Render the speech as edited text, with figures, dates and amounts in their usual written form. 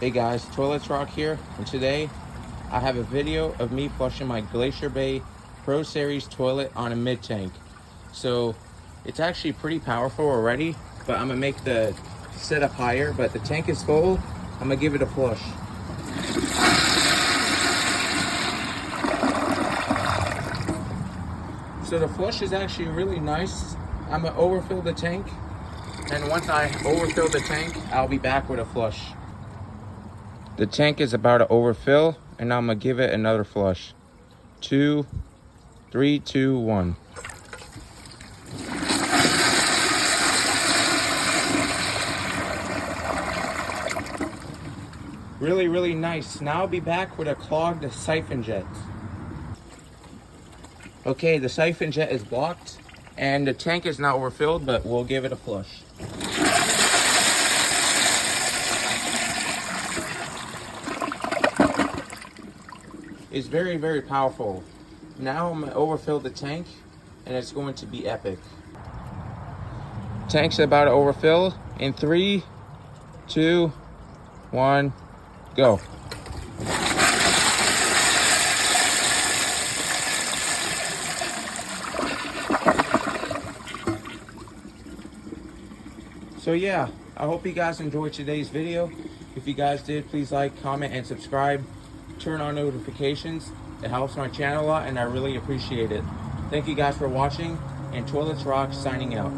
Hey guys, Toilets Rock here, and today I have a video of me flushing my Glacier Bay Pro Series toilet on a mid-tank. So it's actually pretty powerful already, but I'm gonna make the setup higher, but the tank is full. I'm gonna give it a flush. So the flush is actually really nice. I'm gonna overfill the tank, and once I overfill the tank, I'll be back with a flush. The tank is about to overfill, and I'm gonna give it another flush. 2, 3, 2, 1. Really, really nice. Now I'll be back with a clogged siphon jet. Okay, the siphon jet is blocked, and the tank is not overfilled, but we'll give it a flush. It's very, very powerful. Now I'm gonna overfill the tank, and it's going to be epic. Tank's about to overfill in 3, 2, 1, go. So yeah, I hope you guys enjoyed today's video. If you guys did, please like, comment, and subscribe. Turn on notifications. It helps my channel a lot, and I really appreciate it. Thank you guys for watching, and Toilets Rock signing out.